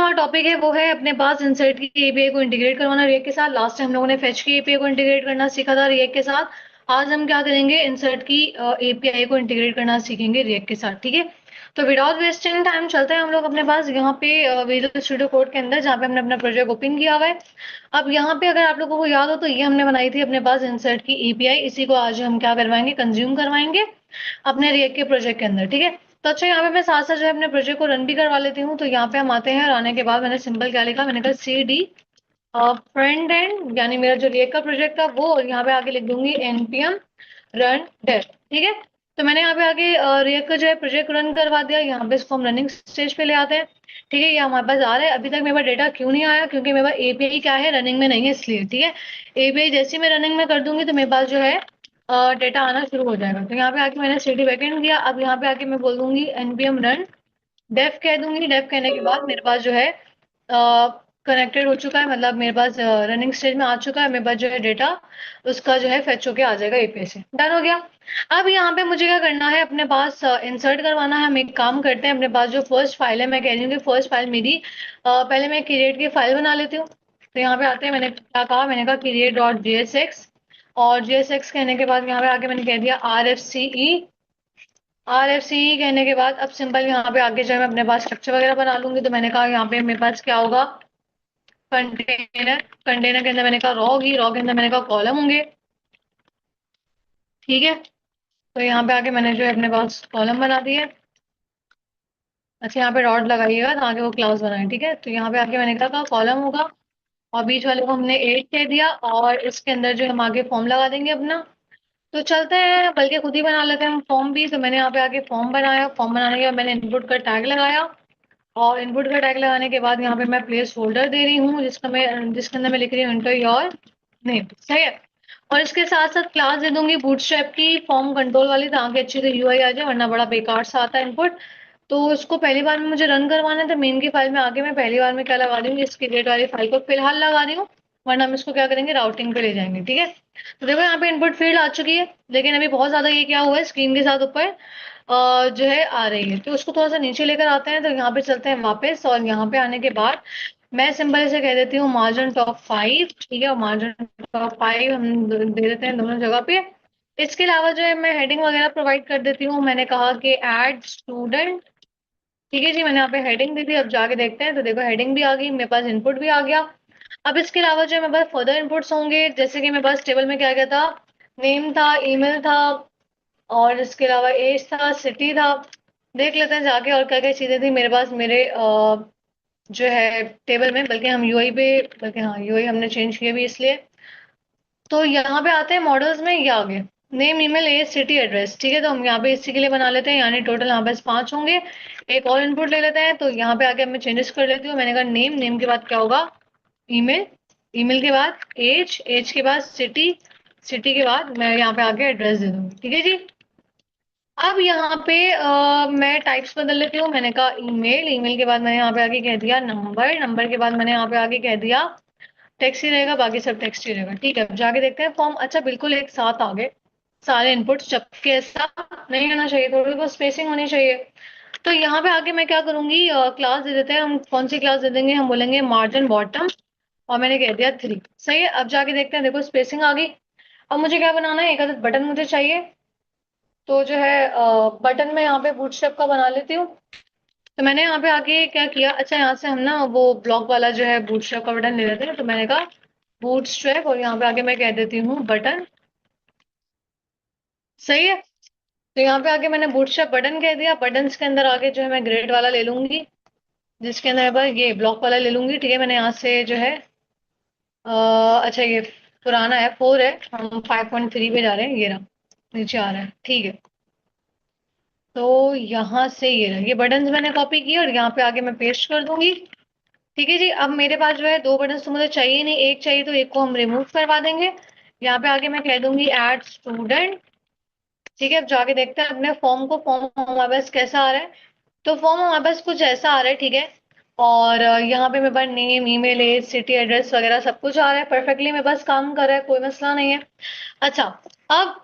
हमारा टॉपिक है वो है अपने पास इंसर्ट की एपीआई को इंटीग्रेट करवाना रिएक्ट के साथ। लास्ट टाइम हम लोगों ने फेच की एपीआई को इंटीग्रेट करना सीखा था रिएक्ट के साथ। आज हम क्या करेंगे, इंसर्ट की एपीआई को इंटीग्रेट करना सीखेंगे रिएक्ट के साथ। ठीक है, तो विदाउट वेस्टिंग टाइम चलते हैं हम लोग अपने पास यहाँ पे विजुअल स्टूडियो कोड के अंदर, जहाँ पे हमने अपना प्रोजेक्ट ओपन किया हुआ है। अब यहाँ पे अगर आप लोगों को याद हो तो ये हमने बनाई थी अपने पास इंसर्ट की एपीआई। इसी को आज हम क्या करवाएंगे, कंज्यूम करवाएंगे अपने रिएक्ट के प्रोजेक्ट के अंदर। ठीक है, तो अच्छा यहाँ पे मैं साथ साथ जो है अपने प्रोजेक्ट को रन भी करवा लेती हूँ। तो यहाँ पे हम आते हैं और आने के बाद मैंने सिंपल क्या लिखा, मैंने कहा सी डी फ्रंट एंड, यानी मेरा जो रिएक्ट का प्रोजेक्ट था वो, और यहाँ पे आगे लिख दूंगी npm रन डेव। ठीक है, तो मैंने यहाँ पे आगे रिएक्ट का जो है प्रोजेक्ट रन करवा दिया। यहाँ पे इसको हम रनिंग स्टेज पे ले आते हैं। ठीक है, ये हमारे पास आ रहा है। अभी तक मेरे पास डेटा क्यों नहीं आया, क्योंकि मेरे पास एपीआई क्या है, रनिंग में नहीं है इसलिए। ठीक है, एपीआई जैसे मैं रनिंग में कर दूंगी तो मेरे पास जो है डेटा आना शुरू हो जाएगा। तो यहाँ पे आके मैंने cd बैकएंड दिया। अब यहाँ पे आके मैं बोल दूंगी npm रन डेफ कह दूंगी। डेफ कहने के बाद मेरे पास जो है कनेक्टेड हो चुका है, मतलब मेरे पास रनिंग स्टेज में आ चुका है। मेरे पास जो है डेटा उसका जो है फेच होके आ जाएगा एपीआई से। डन हो गया। अब यहाँ पे मुझे क्या करना है, अपने पास इंसर्ट करवाना है। हम एक काम करते हैं, अपने पास जो फर्स्ट फाइल है, मैं कह रही हूँ कि फर्स्ट फाइल मेरी पहले मैं क्रिएट की फाइल बना लेती हूँ। तो यहाँ पे आते हैं, मैंने क्या कहा, मैंने कहा क्रिएट डॉट jsx, और jsx कहने के बाद यहाँ पे आके मैंने कह दिया RFCE कहने के बाद अब सिंपल यहाँ पे आगे जो है मैं अपने पास स्ट्रक्चर वगैरह बना लूंगी। तो मैंने कहा यहाँ पे मेरे पास क्या होगा, कंटेनर। कंटेनर के अंदर मैंने कहा रॉ होगी, रॉ के अंदर मैंने कहा कॉलम होंगे। ठीक है, तो यहाँ पे आके मैंने जो है अपने पास कॉलम बना दिए। अच्छा, यहाँ पे डॉट लगाइएगा ताकि वो क्लास बनाए। ठीक है, तो यहाँ पे आके मैंने कहा कॉलम होगा, और बीच वाले को हमने 8 कह दिया, और इसके अंदर जो हम आगे फॉर्म लगा देंगे अपना। तो चलते हैं, बल्कि खुद ही बना लेते हैं हम फॉर्म भी। तो मैंने यहाँ पे आके फॉर्म बनाया। फॉर्म बनाने के बाद मैंने इनपुट का टैग लगाया, और इनपुट का टैग लगाने के बाद यहाँ पे मैं प्लेस होल्डर दे रही हूँ, जिसके अंदर मैं लिख रही हूँ एंटर योर नेम। सही है, और इसके साथ साथ क्लास दे दूंगी बूटस्ट्रैप की फॉर्म कंट्रोल वाली, ताकि अच्छी से यूआई आ जाए, वरना बड़ा बेकार सा आता है इनपुट। तो इसको पहली बार में मुझे रन करवाना है, तो मेन की फाइल में आगे मैं पहली बार में क्या लगा रही हूँ, इस क्रिएट वाली फाइल को फिलहाल लगा रही हूँ, वरना हम इसको क्या करेंगे, राउटिंग पे ले जाएंगे। ठीक है, तो देखो यहाँ पे इनपुट फील्ड आ चुकी है, लेकिन अभी बहुत ज्यादा ये क्या हुआ है, स्क्रीन के साथ ऊपर जो है आ रही है। तो उसको थोड़ा सा नीचे लेकर आते हैं। तो यहाँ पे चलते हैं वापस, और यहाँ पे आने के बाद मैं सिंपल से कह देती हूँ मार्जिन टॉप 5। ठीक है, और मार्जिन टॉप 5 हम दे देते हैं दोनों जगह पे। इसके अलावा जो है मैं हेडिंग वगैरह प्रोवाइड कर देती हूँ। मैंने कहा कि ऐड स्टूडेंट। ठीक है जी, मैंने यहाँ पे हेडिंग दी थी। अब जाके देखते हैं, तो देखो हेडिंग भी आ गई, मेरे पास इनपुट भी आ गया। अब इसके अलावा जो है मेरे पास फर्दर इनपुट्स होंगे, जैसे कि मेरे पास टेबल में क्या क्या था, नेम था, ईमेल था, और इसके अलावा एज था, सिटी था। देख लेते हैं जाके और क्या क्या चीजें थी मेरे पास, मेरे जो है टेबल में। बल्कि हम यूआई पे, बल्कि हाँ यूआई हमने चेंज किया भी इसलिए। तो यहाँ पे आते हैं मॉडल्स में, ये आगे name, email, age, city, address. ठीक है, तो हम यहाँ पे इसी के लिए बना लेते हैं, यानी टोटल यहाँ पे 5 होंगे। एक और इनपुट ले लेते हैं, तो यहाँ पे आके मैं चेंजेस कर लेती हूँ। मैंने कहा नेम, नेम के बाद क्या होगा, ईमेल, ईमेल के बाद एज, एज के बाद सिटी, सिटी के बाद मैं यहाँ पे आके एड्रेस दे दूंगी। ठीक है जी। अब यहाँ पे मैं टाइप्स बदल लेती हूँ। मैंने कहा ईमेल, ईमेल के बाद मैंने यहाँ पे आगे कह दिया नंबर, नंबर के बाद मैंने यहाँ पे आगे कह दिया टेक्स्ट ही रहेगा, बाकी सब टेक्स्ट ही रहेगा। ठीक है, अब जाके देखते हैं फॉर्म। अच्छा, बिल्कुल एक साथ आ गए सारे इनपुट्स, जबकि ऐसा नहीं होना चाहिए, थोड़ी बहुत स्पेसिंग होनी चाहिए। तो यहाँ पे आके मैं क्या करूंगी, क्लास दे देते हैं हम। कौन सी क्लास दे देंगे, हम बोलेंगे मार्जिन बॉटम, और मैंने कह दिया 3। सही है, अब जाके देखते हैं, देखो स्पेसिंग आ गई। अब मुझे क्या बनाना है, एक आधा बटन मुझे चाहिए। तो जो है बटन में यहाँ पे बूटस्ट्रैप का बना लेती हूँ। तो मैंने यहाँ पे आके क्या किया, अच्छा यहाँ से हम ना वो ब्लॉक वाला जो है बूटस्ट्रैप का बटन ले लेते हैं। तो मैंने कहा बूटस्ट्रैप, और यहाँ पे आके मैं कह देती हूँ बटन। सही है, तो यहाँ पे आके मैंने बूटस्ट्रैप बटन कह दिया। बटन्स के अंदर आके जो है मैं ग्रेड वाला ले लूंगी, जिसके अंदर मैं ये ब्लॉक वाला ले लूंगी। ठीक है, मैंने यहाँ से जो है अच्छा ये पुराना है, 4 है, हम 5.3 पे जा रहे हैं, ये रहा नीचे आ रहा है। ठीक है, तो यहाँ से ये रहा, ये बटन्स मैंने कॉपी किए और यहाँ पे आगे मैं पेस्ट कर दूंगी। ठीक है जी, अब मेरे पास जो है 2 बटन्स तो मुझे चाहिए नहीं, एक चाहिए, तो एक को हम रिमूव करवा देंगे। यहाँ पे आगे मैं कह दूंगी ऐड स्टूडेंट। ठीक है, अब जाके देखते हैं अपने फॉर्म को, फॉर्म हमारे पास कैसा आ रहा है। तो फॉर्म हमारे पास कुछ ऐसा आ रहा है। ठीक है, और यहाँ पे मेरे पास name, email, age, city, address वगैरह सब कुछ आ रहा है, परफेक्टली मेरे पास काम कर रहा है, कोई मसला नहीं है। अच्छा, अब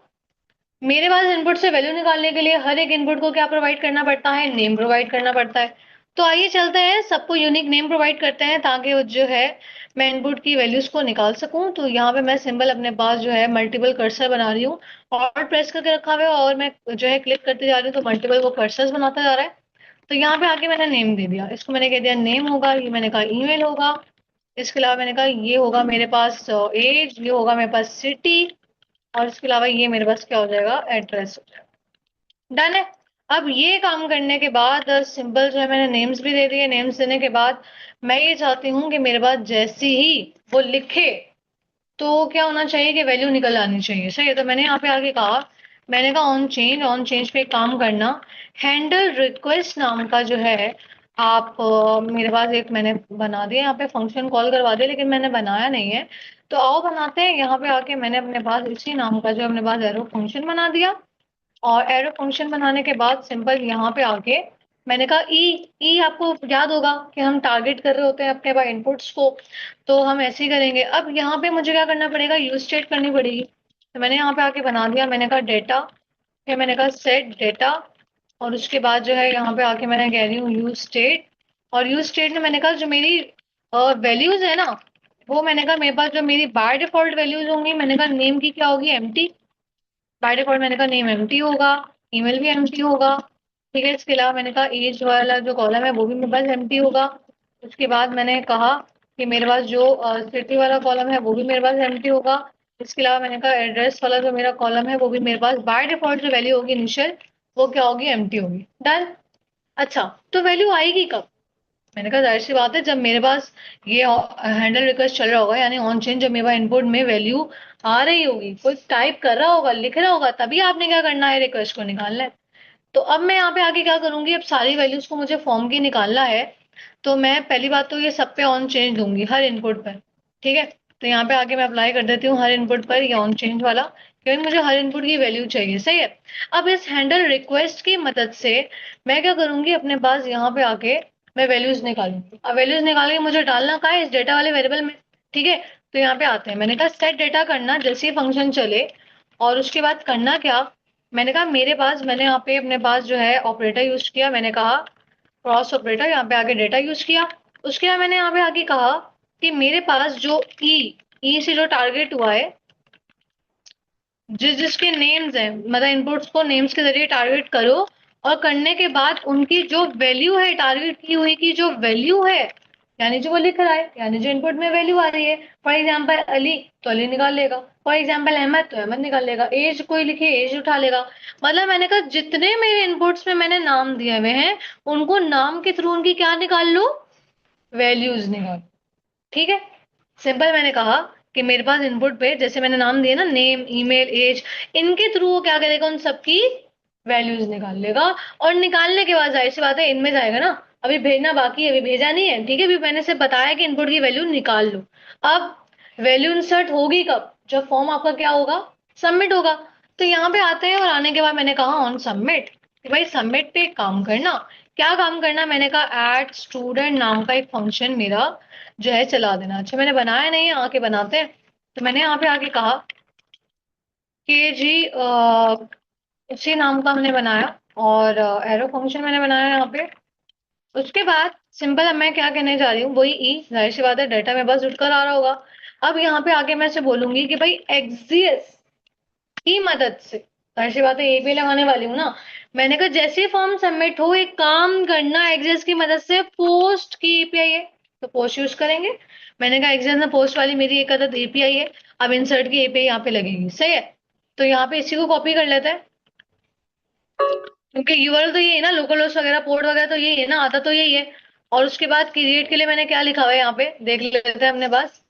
मेरे पास इनपुट से वैल्यू निकालने के लिए हर एक इनपुट को क्या प्रोवाइड करना पड़ता है, नेम प्रोवाइड करना पड़ता है। तो आइए चलते हैं, सबको यूनिक नेम प्रोवाइड करते हैं ताकि वो जो है मैं इनपुट की वैल्यूज को निकाल सकूं। तो यहाँ पे मैं सिंबल अपने पास जो है मल्टीपल कर्सर बना रही हूँ, और प्रेस करके रखा हुआ है, और मैं जो है क्लिक करते जा रही हूँ तो मल्टीपल वो कर्सर्स बनाता जा रहा है। तो यहाँ पे आके मैंने नेम दे दिया, इसको मैंने कह दिया नेम होगा, ये मैंने कहा ईमेल होगा, इसके अलावा मैंने कहा ये होगा मेरे पास एज, ये होगा मेरे पास सिटी, और इसके अलावा ये मेरे पास क्या हो जाएगा, एड्रेस। डन है। अब ये काम करने के बाद सिंपल जो है मैंने नेम्स भी दे दिए। नेम्स देने के बाद मैं ये चाहती हूँ कि मेरे पास जैसे ही वो लिखे तो क्या होना चाहिए कि वैल्यू निकल आनी चाहिए। सही है। तो मैंने यहाँ पे आगे कहा, मैंने कहा ऑन चेंज पे एक काम करना, हैंडल रिक्वेस्ट नाम का जो है आप मेरे पास एक मैंने बना दिया, यहाँ पे फंक्शन कॉल करवा दिया, लेकिन मैंने बनाया नहीं है। तो आओ बनाते हैं। यहाँ पे आके मैंने अपने पास इसी नाम का जो अपने पास एरो फंक्शन बना दिया, और एरो फंक्शन बनाने के बाद सिंपल यहाँ पे आके मैंने कहा ई आपको याद होगा कि हम टारगेट कर रहे होते हैं अपने पास इनपुट्स को, तो हम ऐसे ही करेंगे। अब यहाँ पे मुझे क्या करना पड़ेगा, यूज स्टेट करनी पड़ेगी। तो मैंने यहाँ पे आके बना दिया, मैंने कहा डेटा, फिर मैंने कहा सेट डेटा, और उसके बाद जो है यहाँ पे आके मैंने कह रही हूँ यूज स्टेट। और यूज स्टेट में मैंने कहा जो मेरी वैल्यूज है ना, वो मैंने कहा मेरे पास जो मेरी बाय डिफॉल्ट वैल्यूज होंगी, मैंने कहा नेम की क्या होगी, एम्प्टी। बाय डिफॉल्ट मैंने कहा नेम एम्प्टी होगा, ईमेल भी एम्प्टी होगा। ठीक है। इसके अलावा मैंने कहा एज वाला जो कॉलम है वो भी मेरे पास एम्प्टी होगा। उसके बाद मैंने कहा कि मेरे पास जो सिटी वाला कॉलम है वो भी मेरे पास एम्प्टी होगा। इसके अलावा मैंने कहा एड्रेस वाला जो मेरा कॉलम है वो भी मेरे पास बाय डिफॉल्ट जो वैल्यू होगी इनिशियल, वो क्या होगी, एम्प्टी होगी। डन। अच्छा, तो वैल्यू आएगी कब? मैंने कहा जाहिर सी बात है, जब मेरे पास ये हैंडल रिक्वेस्ट चल रहा होगा, यानी ऑन चेंज, जब मेरे पास इनपुट में वैल्यू आ रही होगी, कोई टाइप कर रहा होगा, लिख रहा होगा, तभी आपने क्या करना है, रिक्वेस्ट को निकालना है। तो अब मैं यहाँ पे आगे क्या करूंगी, अब सारी वैल्यूज को मुझे फॉर्म की निकालना है। तो मैं पहली बात तो ये सब पे ऑन चेंज दूंगी, हर इनपुट पर। ठीक है। तो यहाँ पे आगे मैं अप्लाई कर देती हूँ हर इनपुट पर ये ऑन चेंज वाला, क्योंकि मुझे हर इनपुट की वैल्यू चाहिए। सही है। अब इस हैंडल रिक्वेस्ट की मदद से मैं क्या करूंगी, अपने पास यहाँ पे आके मैं वैल्यूज निकालूंगी। अब वैल्यूज निकाल के मुझे डालना कहाँ है, इस डेटा वाले वेरिएबल में। ठीक है। तो यहाँ पे आते हैं, मैंने कहा सेट डेटा करना जैसे ही फंक्शन चले, और उसके बाद करना क्या, मैंने कहा मेरे पास, मैंने यहाँ पे अपने पास जो है ऑपरेटर यूज किया, मैंने कहा क्रॉस ऑपरेटर, यहाँ पे आगे डेटा यूज किया। उसके बाद मैंने यहाँ पे आगे कहा कि मेरे पास जो ई से जो टारगेट हुआ है, जिसके नेम्स हैं, मतलब इनपुट्स को नेम्स के जरिए टारगेट करो, और करने के बाद उनकी जो वैल्यू है, टारगेट की हुई की जो वैल्यू है, यानी जो वो लिख रहा है, यानी जो इनपुट में वैल्यू आ रही है, फॉर एग्जाम्पल अली, तो अली निकाल लेगा। फॉर एग्जाम्पल अहमद, तो अहमद निकाल लेगा। एज कोई लिखे, एज उठा लेगा। मतलब मैंने कहा जितने मेरे इनपुट्स में मैंने नाम दिए हुए हैं, उनको नाम के थ्रू उनकी क्या निकाल लो, वैल्यूज निकाल। ठीक है। सिंपल मैंने कहा कि मेरे पास इनपुट पे जैसे मैंने नाम दिए ना, नेम, ईमेल, एज, इनके थ्रू वो क्या करेगा, उन सबकी वैल्यूज निकाल लेगा। और निकालने के बाद जाहिर सी बात है इनमें जाएगा ना, अभी भेजना बाकी है, अभी भेजा नहीं है। ठीक है। अभी मैंने सिर्फ बताया कि इनपुट की वैल्यू निकाल लो। अब वैल्यू इंसर्ट होगी कब, जब फॉर्म आपका क्या होगा, सबमिट होगा। तो यहाँ पे आते हैं, और आने के बाद मैंने कहा ऑन सबमिट, कि भाई सबमिट पे एक काम करना। क्या काम करना, मैंने कहा एड स्टूडेंट नाम का एक फंक्शन मेरा जो है चला देना। अच्छा, मैंने बनाया नहीं है, आके बनाते हैं। तो मैंने यहाँ पे आके कहा कि जी उसी नाम का हमने बनाया, और एरो फंक्शन मैंने बनाया यहाँ पे। उसके बाद सिंपल अब मैं क्या कहने जा रही हूँ, वही ई, जाहिर सी बात है डाटा मेरे पास उठकर आ रहा होगा। अब यहाँ पे आके मैं से बोलूंगी कि भाई एक्सिस की मदद से, जाहिर सी बात है एपीआई लगाने वाली हूँ ना। मैंने कहा जैसे फॉर्म सबमिट हो, एक काम करना, एक्सेस की मदद से पोस्ट की एपीआई है, तो पोस्ट यूज करेंगे। मैंने कहा एक्सेस में पोस्ट वाली मेरी एक अदद एपीआई है, अब इंसर्ट की एपीआई यहाँ पे लगेगी। सही है। तो यहाँ पे इसी को कॉपी कर लेते हैं, क्योंकि यूआरएल तो यही है ना, लोकल होस्ट वगैरह, पोर्ट वगैरह तो यही है ना, आता तो यही है। और उसके बाद क्रिएट के लिए मैंने क्या लिखा हुआ है, यहाँ पे देख लेते हैं अपने पास।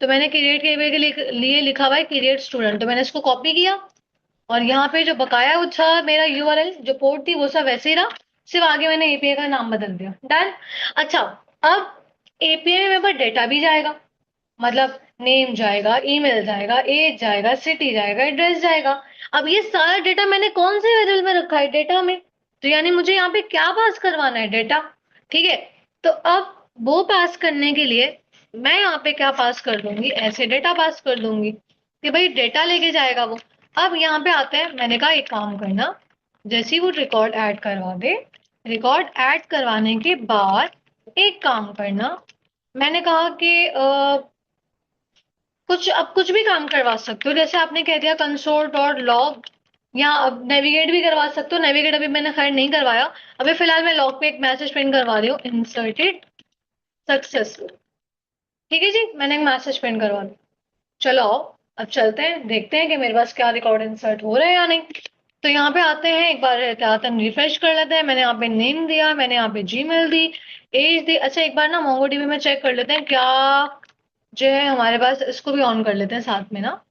तो मैंने क्रिएट के लिए लिखा हुआ है क्रिएट स्टूडेंट, तो मैंने इसको कॉपी किया, और यहाँ पे जो बकाया वो था मेरा यूआरएल, जो पोर्ट थी वो सब वैसे ही रहा, सिर्फ आगे मैंने एपीआई का नाम बदल दिया। डन। अच्छा, अब एपीआई में मेरे पास डेटा भी जाएगा, मतलब नेम जाएगा, ईमेल जाएगा, एज जाएगा, सिटी जाएगा, एड्रेस जाएगा। अब ये सारा डेटा मैंने कौन से वेरिएबल में रखा है, डेटा में। तो यानी मुझे यहाँ पे क्या पास करवाना है, डेटा। ठीक है। तो अब वो पास करने के लिए मैं यहाँ पे क्या पास कर दूंगी, ऐसे डेटा पास कर दूंगी कि भाई डेटा लेके जाएगा वो। अब यहाँ पे आते हैं, मैंने कहा एक काम करना, जैसे ही वो रिकॉर्ड ऐड करवा दे, रिकॉर्ड ऐड करवाने के बाद एक काम करना, मैंने कहा कि अब कुछ भी काम करवा सकते हो, जैसे आपने कह दिया कंसोल डॉट लॉग, या अब नेविगेट भी करवा सकते हो। नेविगेट अभी मैंने खैर नहीं करवाया, अभी फिलहाल मैं लॉग पे एक मैसेज प्रिंट करवा रही हूँ, इंसर्टेड सक्सेसफुल। ठीक है जी, मैंने एक मैसेज प्रिंट करवा दिया। चलो आओ, अब चलते हैं, देखते हैं कि मेरे पास क्या रिकॉर्ड इंसर्ट हो रहा है या नहीं। तो यहाँ पे आते हैं, एक बार एहतियातन रिफ्रेश कर लेते हैं। मैंने यहाँ पे नेम दिया, मैंने यहाँ पे जीमेल दी, एज दी। अच्छा एक बार ना मोंगोडीबी में चेक कर लेते हैं क्या जो है हमारे पास, इसको भी ऑन कर लेते हैं साथ में ना।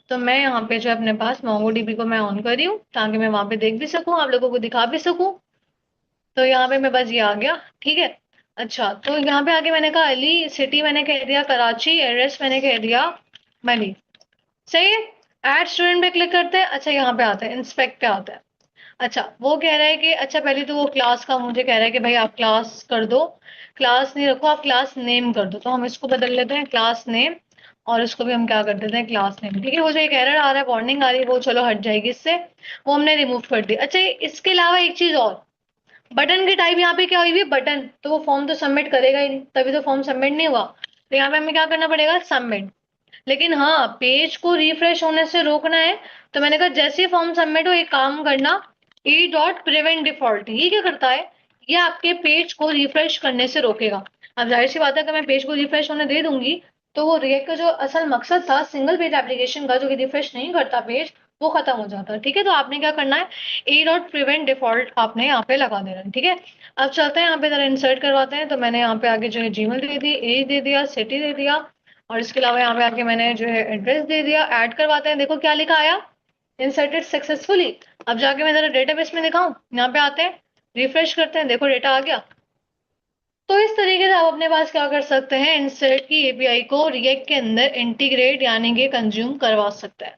तो मैं यहाँ पे जो है अपने पास मोंगोडीबी को मैं ऑन कर रही हूँ, ताकि मैं वहां पे देख भी सकूँ, आप लोगों को दिखा भी सकूँ। तो यहाँ पे मैं बस ये आ गया, ठीक है। अच्छा तो यहाँ पे आके मैंने कहा अली, सिटी मैंने कह दिया कराची, एड्रेस मैंने कह दिया मनी, सही है। ऐड स्टूडेंट पे क्लिक करते हैं। अच्छा यहाँ पे आते हैं, इंस्पेक्ट पे आते हैं। अच्छा वो कह रहा है कि अच्छा पहले तो वो क्लास का मुझे कह रहा है कि भाई आप क्लास कर दो, क्लास नहीं रखो, आप क्लास नेम कर दो। तो हम इसको बदल लेते हैं क्लास नेम, और इसको भी हम क्या कर देते हैं क्लास नेम, ठीक है। वो जो एक एरर आ रहा है, वार्निंग आ रही है, वो चलो हट जाएगी इससे, वो हमने रिमूव कर दी। अच्छा इसके अलावा एक चीज और, बटन की टाइप यहाँ पे क्या हुई हुई है, बटन, तो वो फॉर्म तो सबमिट करेगा ही नहीं, तभी तो फॉर्म सबमिट नहीं हुआ। तो यहाँ पे हमें क्या करना पड़ेगा, सबमिट। लेकिन हाँ, पेज को रिफ्रेश होने से रोकना है, तो मैंने कहा जैसे ही फॉर्म सबमिट हो एक काम करना, ई डॉट प्रिवेंट डिफॉल्ट, ये क्या करता है, ये आपके पेज को रिफ्रेश करने से रोकेगा। अब जाहिर सी बात है, अगर मैं पेज को रिफ्रेश होने दे दूंगी, तो वो रिएक्ट का जो असल मकसद था सिंगल पेज एप्लीकेशन का, जो कि रिफ्रेश नहीं करता पेज, वो खत्म हो जाता है। ठीक है, तो आपने क्या करना है, ए डॉट प्रिवेंट डिफॉल्ट आपने यहाँ पे लगा देना है। ठीक है, अब चलते हैं यहाँ पे जरा इंसर्ट करवाते हैं। तो मैंने यहाँ पे आगे जो है Gmail they the, as they दिया, सिटी दे दिया, और इसके अलावा यहाँ पे आके मैंने जो है एड्रेस दे दिया। ऐड करवाते हैं, देखो क्या लिखा आया, इंसर्टेड सक्सेसफुली। अब जाके मैं जरा डेटाबेस में दिखाऊं, यहाँ पे आते हैं, रिफ्रेश करते हैं, देखो डेटा आ गया। तो इस तरीके से आप अपने पास क्या कर सकते हैं, इंसर्ट की एपीआई को रिएक्ट के अंदर इंटीग्रेट यानी कि कंज्यूम करवा सकते हैं।